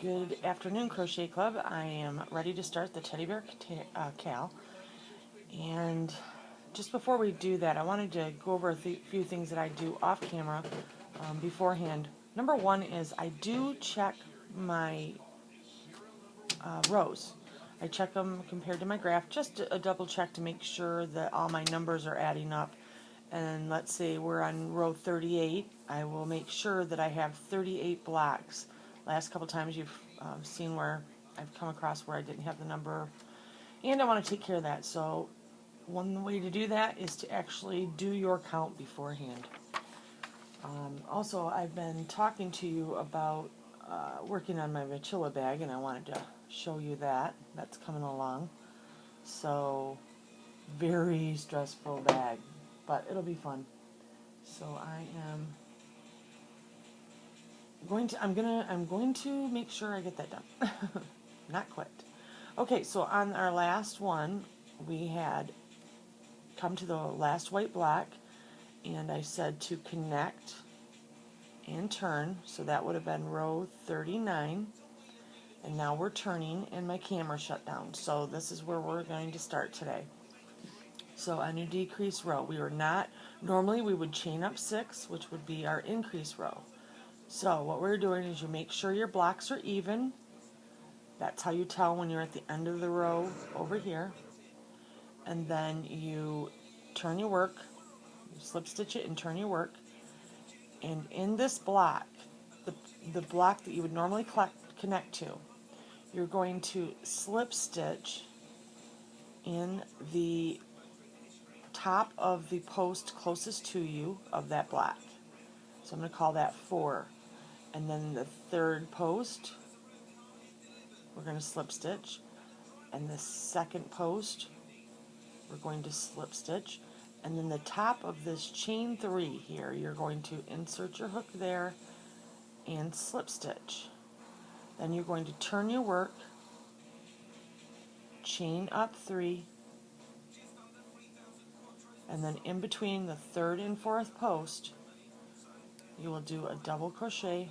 Good afternoon, Crochet Club. I am ready to start the teddy bear cal. And just before we do that, I wanted to go over a few things that I do off camera beforehand. Number one is I do check my rows. I check them compared to my graph, just a double check to make sure that all my numbers are adding up. And let's say we're on row 38, I will make sure that I have 38 blocks. Last couple times you've seen where I've come across where I didn't have the number, and I want to take care of that. So one way to do that is to actually do your count beforehand. Also, I've been talking to you about working on my Vachilla bag, and I wanted to show you that. That's coming along. So, very stressful bag, but it'll be fun. So I am I'm going to make sure I get that done. Not quite. Okay, so on our last one, we had come to the last white block, and I said to connect and turn, so that would have been row 39, and now we're turning and my camera shut down. So this is where we're going to start today. So on your decrease row, normally we would chain up 6, which would be our increase row. So what we're doing is you make sure your blocks are even. That's how you tell when you're at the end of the row over here. And then you turn your work, you slip stitch it and turn your work. And in this block, the block that you would normally connect to, you're going to slip stitch in the top of the post closest to you of that block. So I'm going to call that 4. And then the third post, we're going to slip stitch. And the second post, we're going to slip stitch. And then the top of this chain 3 here, you're going to insert your hook there and slip stitch. Then you're going to turn your work, chain up 3, and then in between the third and fourth post, you will do a double crochet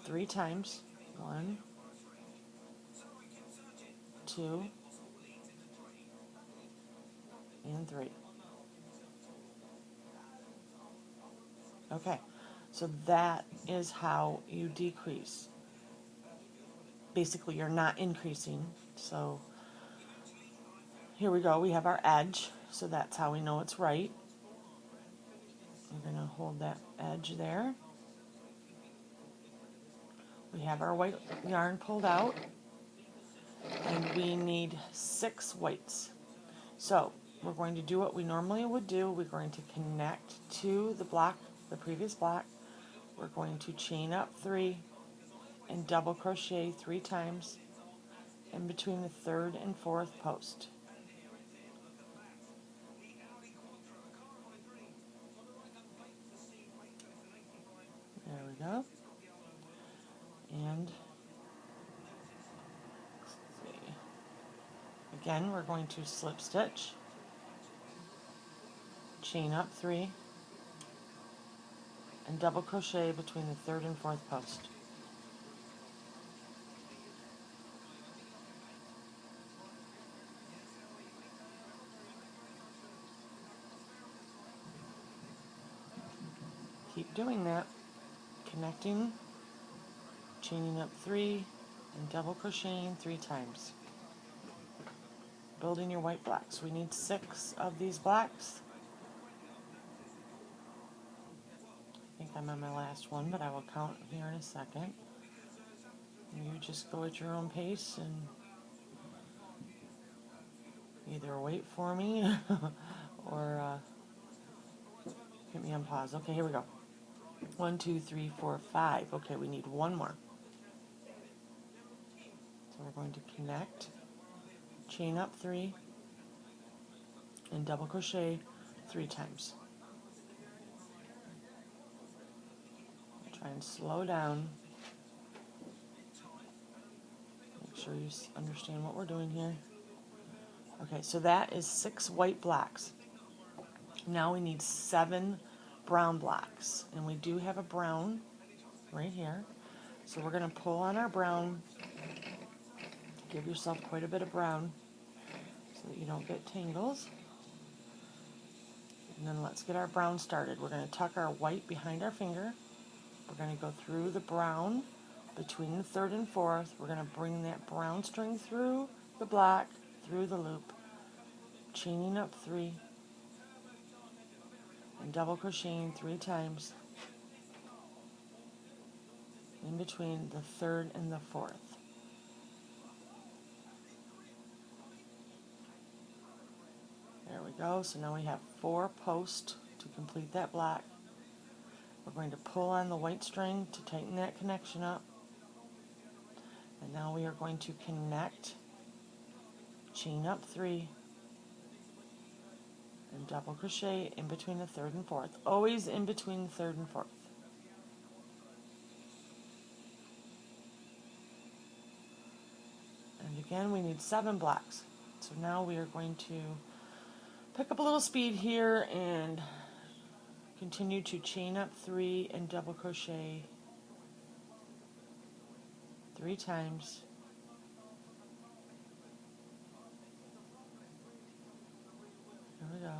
3 times. 1, 2, and 3. Okay, so that is how you decrease. Basically, you're not increasing. So here we go. We have our edge, so that's how we know it's right. We're going to hold that edge there. We have our white yarn pulled out, and we need 6 whites. So we're going to do what we normally would do. We're going to connect to the block, the previous block. We're going to chain up 3 and double crochet 3 times in between the third and fourth post. There we go. And let's see. Again, we're going to slip stitch, chain up 3, and double crochet between the third and fourth post. Keep doing that, connecting, chaining up 3, and double crocheting 3 times. Building your white blocks. We need 6 of these blocks. I think I'm on my last one, but I will count here in a second. You just go at your own pace and either wait for me or hit me on pause. Okay, here we go. 1, 2, 3, 4, 5. Okay, we need 1 more. So we're going to connect, chain up 3, and double crochet 3 times. Try and slow down. Make sure you understand what we're doing here. Okay, so that is 6 white blocks. Now we need 7 brown blocks, and we do have a brown right here. So we're going to pull on our brown. Give yourself quite a bit of brown so that you don't get tangles. And then let's get our brown started. We're going to tuck our white behind our finger. We're going to go through the brown between the third and fourth. We're going to bring that brown string through the black, through the loop, chaining up 3, and double crocheting 3 times in between the third and the fourth. There we go. So now we have 4 posts to complete that black. We're going to pull on the white string to tighten that connection up. And now we are going to connect, chain up 3, and double crochet in between the third and fourth. Always in between the third and fourth. And again, we need 7 blacks. So now we are going to pick up a little speed here and continue to chain up 3 and double crochet 3 times. There we go.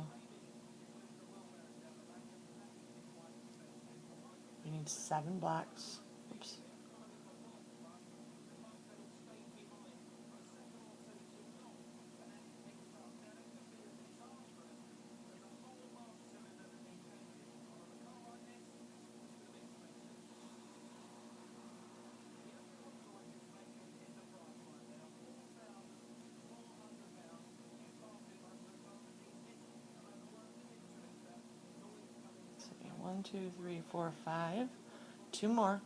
We need 7 blacks. Oops. So 1, 2, 3, 4, 5. 2 more.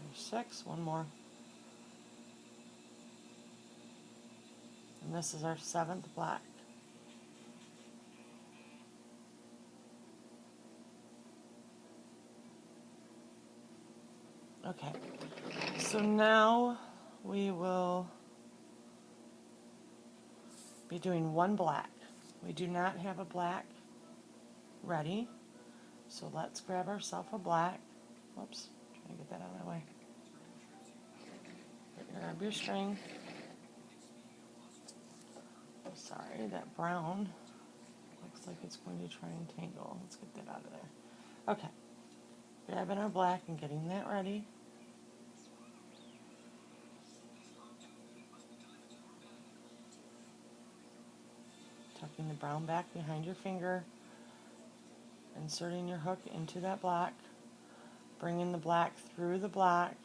There's 6. 1 more. And this is our 7th black. Okay, so now we will be doing 1 black. We do not have a black ready, so let's grab ourselves a black. Whoops, trying to get that out of my way. Grab your string. Sorry, that brown looks like it's going to try and tangle. Let's get that out of there. Okay, grabbing our black and getting that ready. Tucking the brown back behind your finger, inserting your hook into that black, bringing the black through the black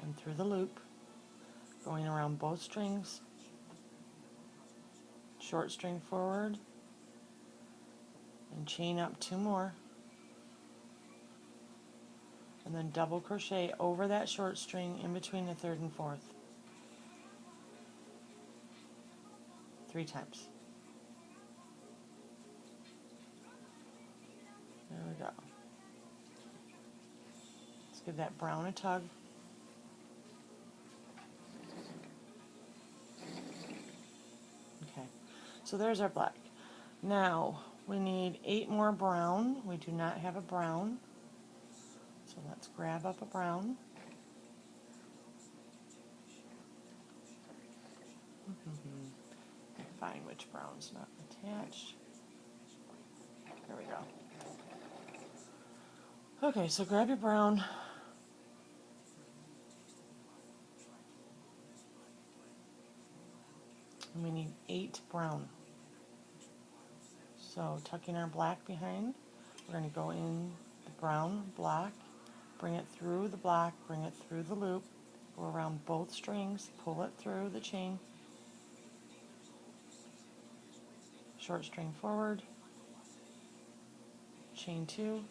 and through the loop, going around both strings, short string forward, and chain up 2 more, and then double crochet over that short string in between the third and fourth 3 times. There we go. Let's give that brown a tug. Okay, so there's our black. Now we need 8 more brown. We do not have a brown, so let's grab up a brown. Find which brown's not attached. There we go. Okay, so grab your brown. And we need 8 brown. So tucking our black behind, we're going to go in the brown, black, bring it through the black, bring it through the loop, go around both strings, pull it through the chain, short string forward, chain 2,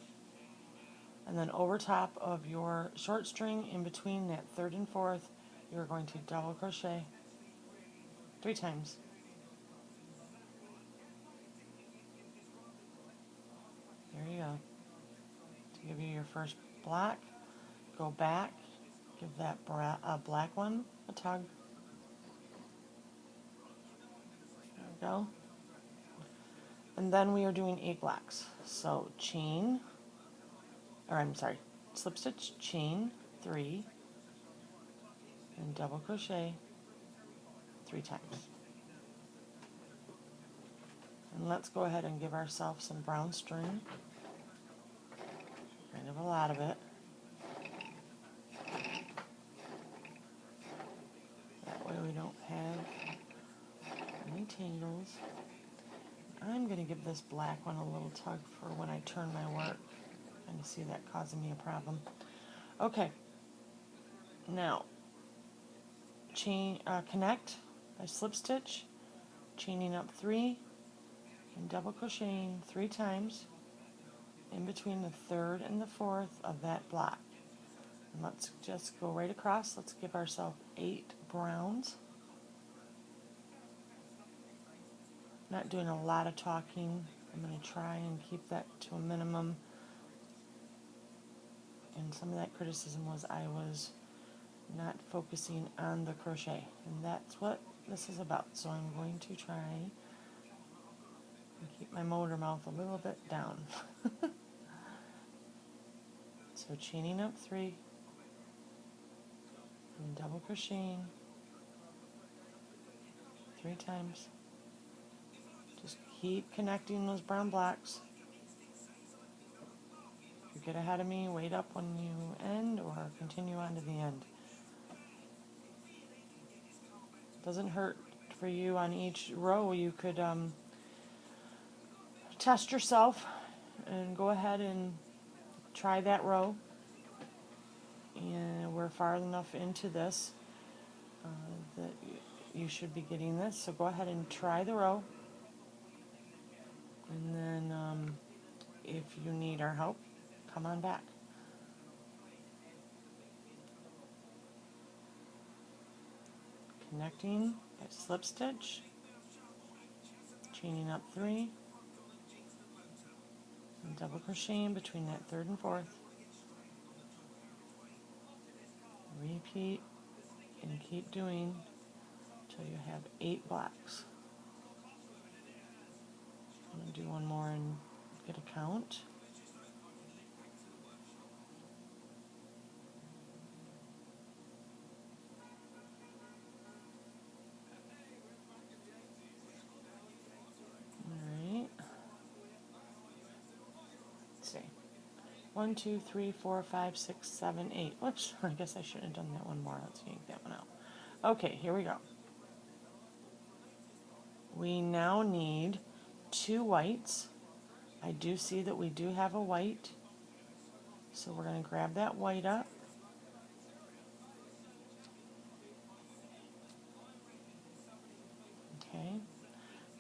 and then over top of your short string in between that third and fourth, you're going to double crochet 3 times. There you go. To give you your first black, go back, give that black one a tug. There we go. And then we are doing 8 blacks. So chain, or I'm sorry, slip stitch, chain 3, and double crochet 3 times. And let's go ahead and give ourselves some brown string, kind of a lot of it. That way we don't have any tangles. I'm going to give this black one a little tug for when I turn my work. Kind of see that causing me a problem. Okay, now chain, connect by slip stitch, chaining up 3, and double crocheting 3 times in between the 3rd and the 4th of that block. And let's just go right across. Let's give ourselves 8 browns. Not doing a lot of talking. I'm going to try and keep that to a minimum. And some of that criticism was I was not focusing on the crochet. And that's what this is about. So I'm going to try and keep my motor mouth a little bit down. So chaining up 3 and double crocheting 3 times. Just keep connecting those brown blocks. If you get ahead of me, wait up when you end or continue on to the end. Doesn't hurt for you on each row. You could test yourself and go ahead and try that row. And we're far enough into this that you should be getting this. So go ahead and try the row. And then if you need our help, come on back. Connecting by slip stitch, chaining up 3, and double crocheting between that 3rd and 4th. Repeat and keep doing until you have 8 blocks. I'm going to do one more and get a count. Alright. Let's see. 1, 2, 3, 4, 5, 6, 7, 8. Whoops, I guess I should have done that one more. Let's yank that one out. Okay, here we go. We now need 2 whites. I do see that we do have a white, so we're going to grab that white up. Okay,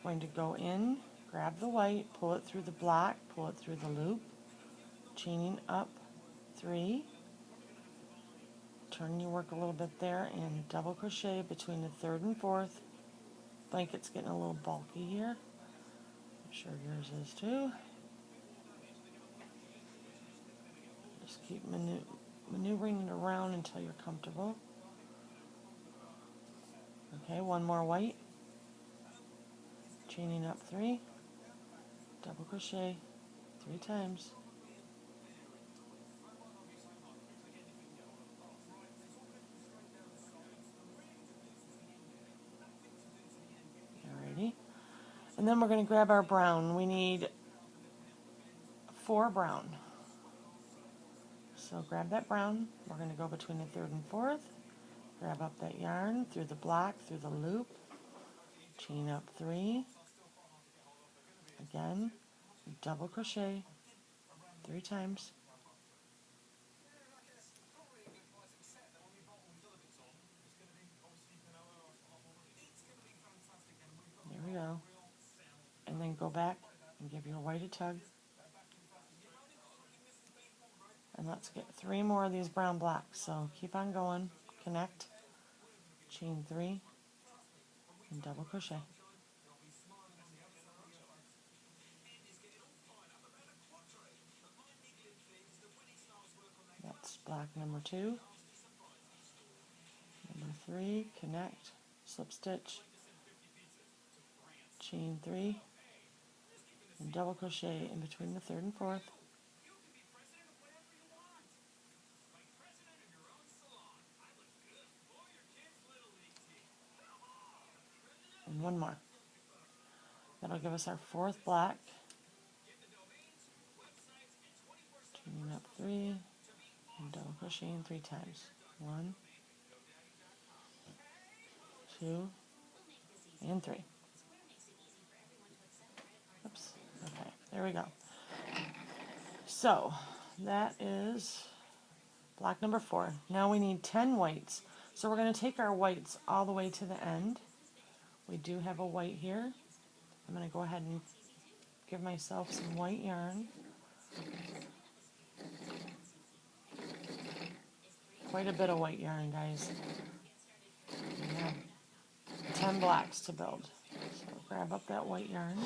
going to go in, grab the white, pull it through the block, pull it through the loop, chaining up 3, turn your work a little bit there, and double crochet between the 3rd and 4th. Blanket's getting a little bulky here. I'm sure yours is too. Just keep maneuvering it around until you're comfortable. Okay, one more white. Chaining up 3, double crochet 3 times. Alrighty. And then we're going to grab our brown. We need 4 brown. So grab that brown. We're going to go between the 3rd and 4th. Grab up that yarn through the block, through the loop. Chain up 3. Again, double crochet 3 times. There we go. And then go back and give your white a tug. And let's get 3 more of these brown blocks. So keep on going, connect, chain 3, and double crochet. block number 2, number 3, connect, slip stitch, chain 3, and double crochet in between the 3rd and 4th, and one more. That'll give us our 4th block. Chaining up 3 and double crocheting 3 times. 1, 2, and 3. Oops. Okay, there we go. So that is block number 4. Now we need 10 whites. So we're going to take our whites all the way to the end. We do have a white here. I'm going to go ahead and give myself some white yarn. Quite a bit of white yarn, guys. We have 10 blocks to build. So grab up that white yarn.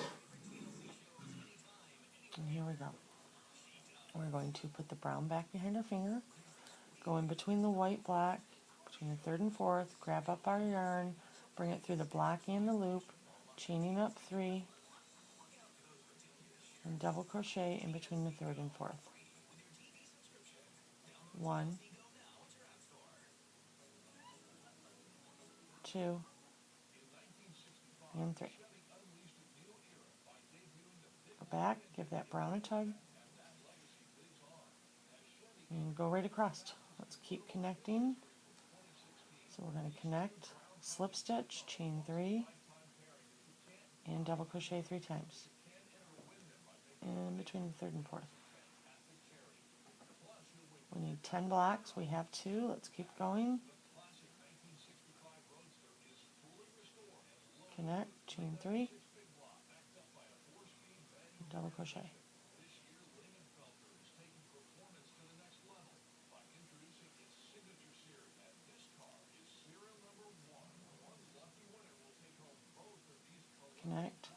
And here we go. We're going to put the brown back behind our finger, go in between the white block, between the 3rd and 4th, grab up our yarn, bring it through the block and the loop, chaining up 3, and double crochet in between the 3rd and 4th. 1, 2, and 3. Go back, give that brown a tug, and go right across. Let's keep connecting. So we're going to connect, slip stitch, chain 3, and double crochet 3 times in between the 3rd and 4th. We need 10 blocks. We have 2. Let's keep going. Connect, chain 3, double crochet. Connect,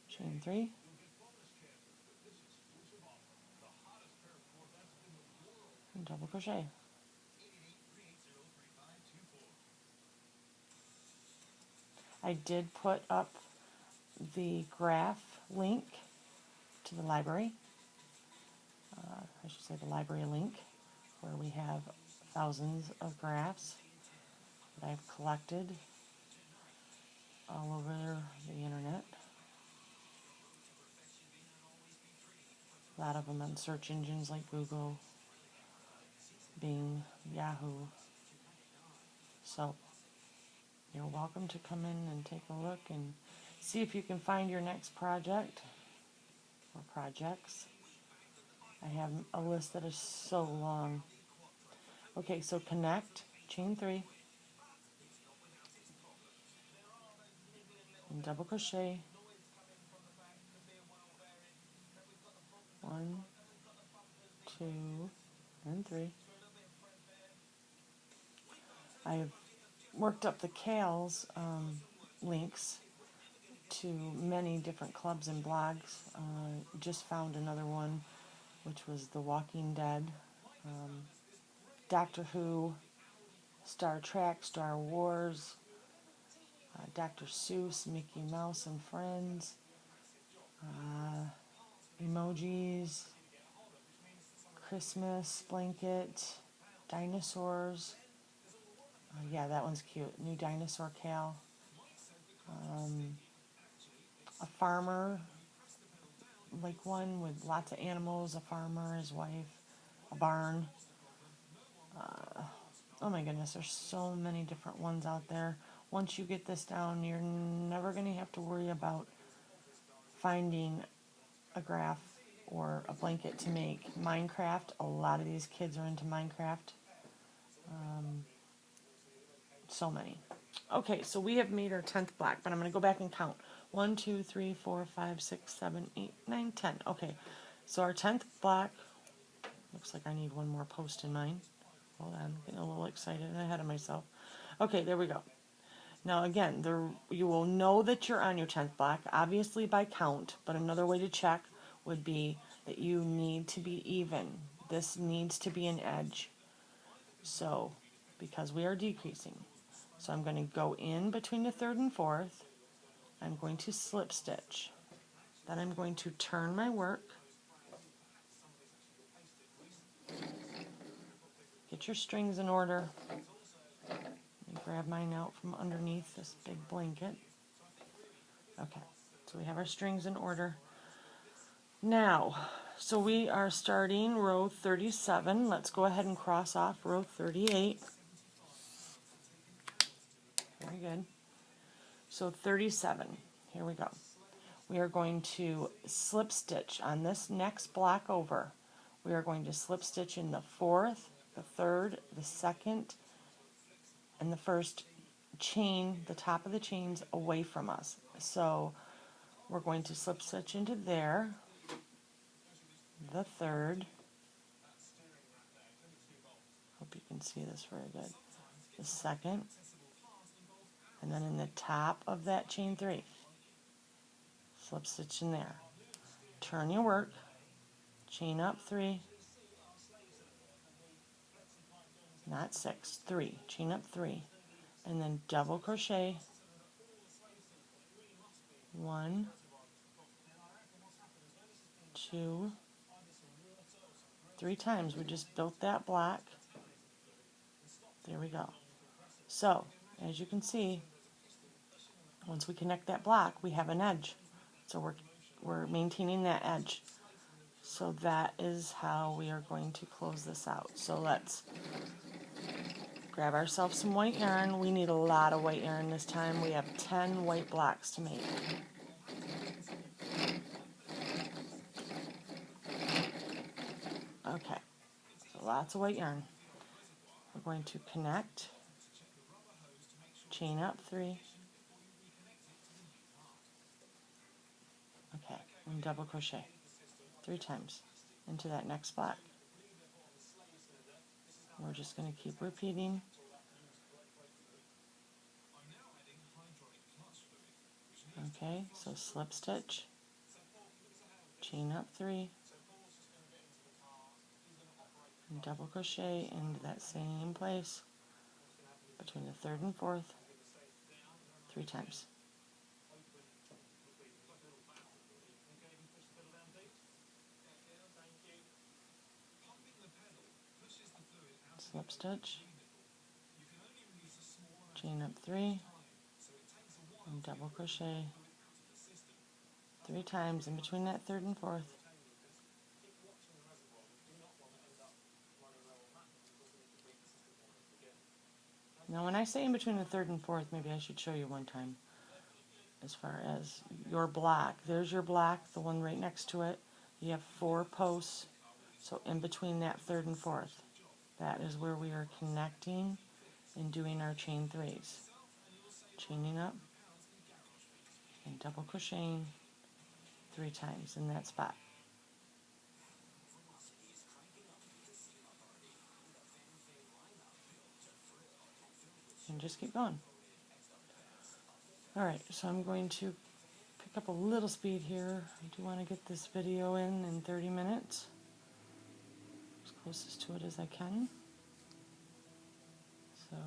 chain 3, and double crochet. I did put up the graph link to the library. I should say the library link, where we have thousands of graphs that I've collected all over the internet. A lot of them on search engines like Google, Bing, Yahoo. So you're welcome to come in and take a look and see if you can find your next project or projects. I have a list that is so long. Okay, so connect, chain 3, and double crochet. 1, 2, and 3. I've worked up the Kale's links to many different clubs and blogs. Just found another one, which was The Walking Dead, Doctor Who, Star Trek, Star Wars, Dr. Seuss, Mickey Mouse and Friends, emojis, Christmas blanket, dinosaurs. Yeah, that one's cute. New dinosaur Kale. A farmer, like one with lots of animals, a farmer, his wife, a barn. Oh my goodness, there's so many different ones out there. Once you get this down, you're never going to have to worry about finding a graph or a blanket to make. Minecraft, a lot of these kids are into Minecraft. So many. Okay, so we have made our 10th block, but I'm going to go back and count. 1, 2, 3, 4, 5, 6, 7, 8, 9, 10. Okay, so our 10th block, looks like I need one more post in mine. Hold on, I'm getting a little excited and ahead of myself. Okay, there we go. Now again, you will know that you're on your 10th block, obviously by count, but another way to check would be that you need to be even. this needs to be an edge. So, because we are decreasing. So I'm going to go in between the third and fourth. I'm going to slip stitch. Then I'm going to turn my work. Get your strings in order. Let me grab mine out from underneath this big blanket. Okay, so we have our strings in order. Now, so we are starting row 37. Let's go ahead and cross off row 38. Very good. So 37, here we go. We are going to slip stitch on this next block over. We are going to slip stitch in the fourth, the third, the second, and the first chain, the top of the chains away from us. So we're going to slip stitch into there, the third. Hope you can see this very good. The second, and then in the top of that chain 3, slip stitch in there. Turn your work, chain up 3, not 6, 3, chain up 3, and then double crochet 1, 2, 3 times. We just built that block. There we go. So, as you can see, once we connect that block, we have an edge. So we're maintaining that edge. So that is how we are going to close this out. So let's grab ourselves some white yarn. We need a lot of white yarn this time. We have 10 white blocks to make. Okay, so lots of white yarn. We're going to connect, chain up 3, okay, and double crochet 3 times into that next block. We're just going to keep repeating. Okay, so slip stitch, chain up 3, and double crochet into that same place between the third and fourth 3 times. Slip stitch, chain up 3, and double crochet 3 times in between that third and fourth. Now when I say in between the third and fourth, maybe I should show you one time. As far as your block, there's your block, the one right next to it. You have 4 posts, so in between that third and fourth, that is where we are connecting and doing our chain 3s. Chaining up and double crocheting 3 times in that spot. And just keep going. Alright, so I'm going to pick up a little speed here. I do want to get this video in 30 minutes. As closest to it as I can. So,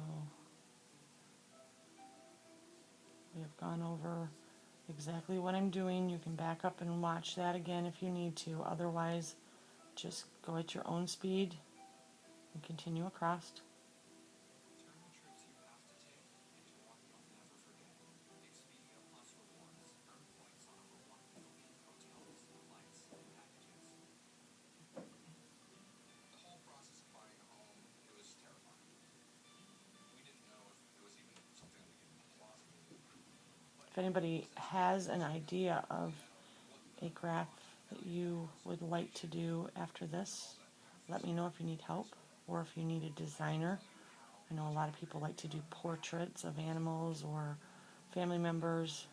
we have gone over exactly what I'm doing. You can back up and watch that again if you need to. Otherwise, just go at your own speed and continue across. If anybody has an idea of a graph that you would like to do after this, let me know if you need help or if you need a designer. I know a lot of people like to do portraits of animals or family members.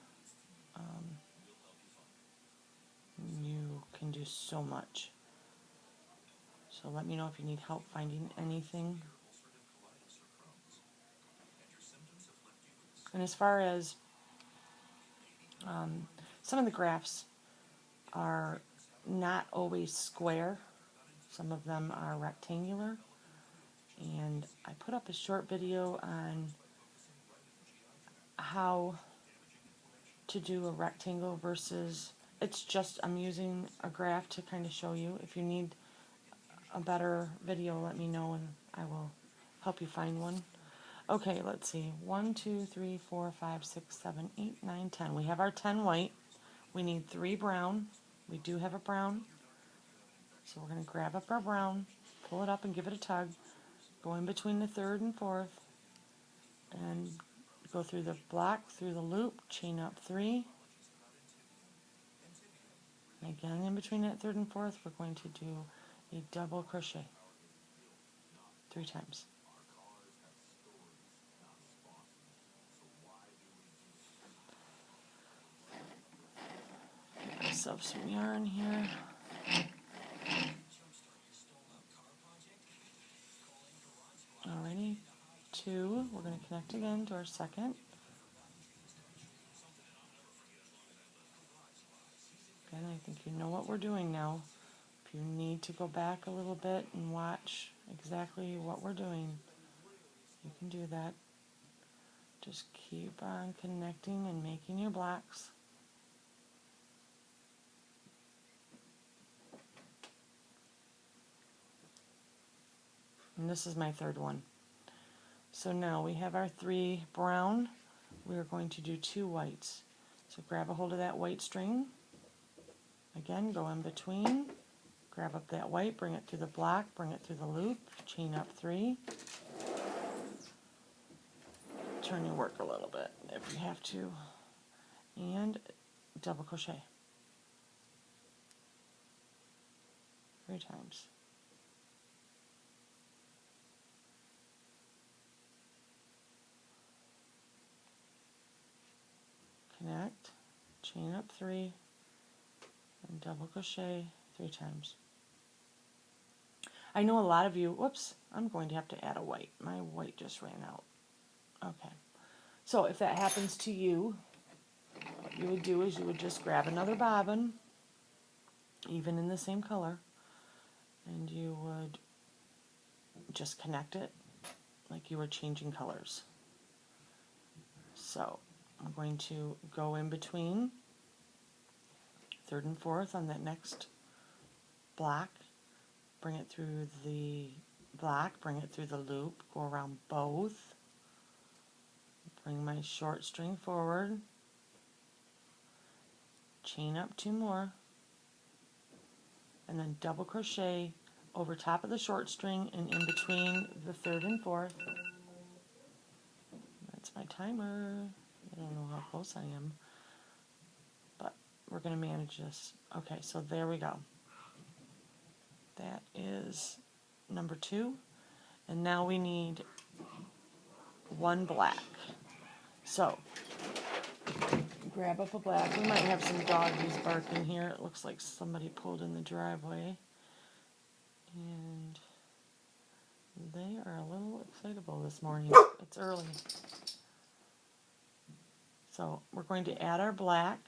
You can do so much. So let me know if you need help finding anything. And as far as some of the graphs are not always square, Some of them are rectangular. And I put up a short video on how to do a rectangle versus, it's just, I'm using a graph to kind of show you. If you need a better video, let me know and I will help you find one. Okay, let's see. 1, 2, 3, 4, 5, 6, 7, 8, 9, 10. We have our 10 white. We need 3 brown. We do have a brown. So we're going to grab up our brown, pull it up and give it a tug. Go in between the 3rd and 4th and go through the black, through the loop, chain up 3. And again, in between that 3rd and 4th, we're going to do a double crochet 3 times. Get myself some yarn here. Alrighty, 2. We're going to connect again to our second. Again, I think you know what we're doing now. If you need to go back a little bit and watch exactly what we're doing, you can do that. Just keep on connecting and making your blocks. And this is my 3rd one. So now we have our 3 brown. We are going to do 2 whites. So grab a hold of that white string. Again, go in between. Grab up that white, bring it through the black, bring it through the loop, chain up 3. Turn your work a little bit if you have to. And double crochet 3 times. Connect, chain up 3, and double crochet 3 times. I know a lot of you, whoops, I'm going to have to add a white. My white just ran out. Okay, so if that happens to you, what you would do is you would just grab another bobbin, even in the same color, and you would just connect it like you were changing colors. So I'm going to go in between 3rd and 4th on that next black, bring it through the black, bring it through the loop, go around both, bring my short string forward, chain up 2 more, and then double crochet over top of the short string and in between the 3rd and 4th. That's my timer. I don't know how close I am, but we're going to manage this. Okay, so there we go. That is number 2, and now we need 1 black. So grab up a black. We might have some doggies barking here. It looks like somebody pulled in the driveway, and they are a little excitable this morning. It's early. So we're going to add our black.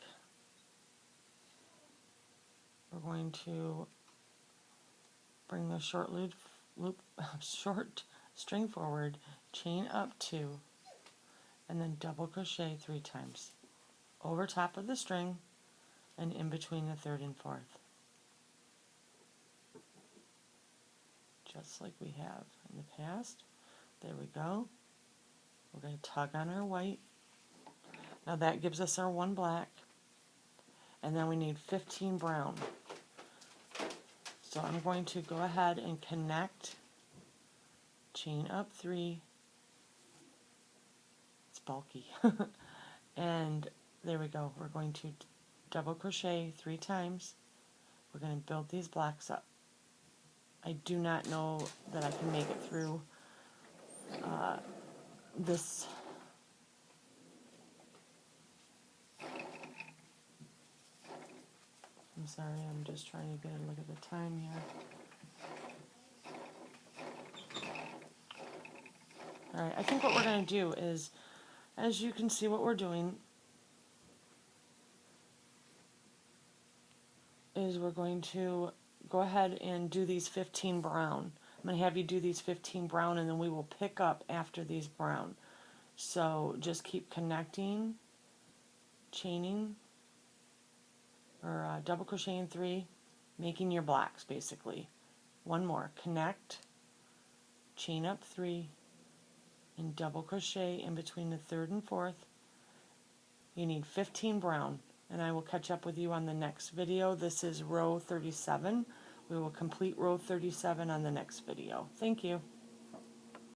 We're going to bring the short short string forward, chain up 2, and then double crochet 3 times over top of the string and in between the 3rd and 4th, just like we have in the past. There we go. We're going to tug on our white. Now that gives us our 1 black, and then we need 15 brown. So I'm going to go ahead and connect, chain up 3, it's bulky, and there we go. We're going to double crochet 3 times. We're going to build these blacks up. I do not know that I can make it through this. I'm sorry, I'm just trying to get a look at the time here. Alright, I think what we're going to do is, as you can see what we're doing, is we're going to go ahead and do these 15 brown. I'm going to have you do these 15 brown, and then we will pick up after these brown. So just keep connecting, chaining, or double crocheting 3, making your blacks basically. One more, connect, chain up 3, and double crochet in between the 3rd and 4th. You need 15 brown, and I will catch up with you on the next video. This is row 37. We will complete row 37 on the next video. Thank you.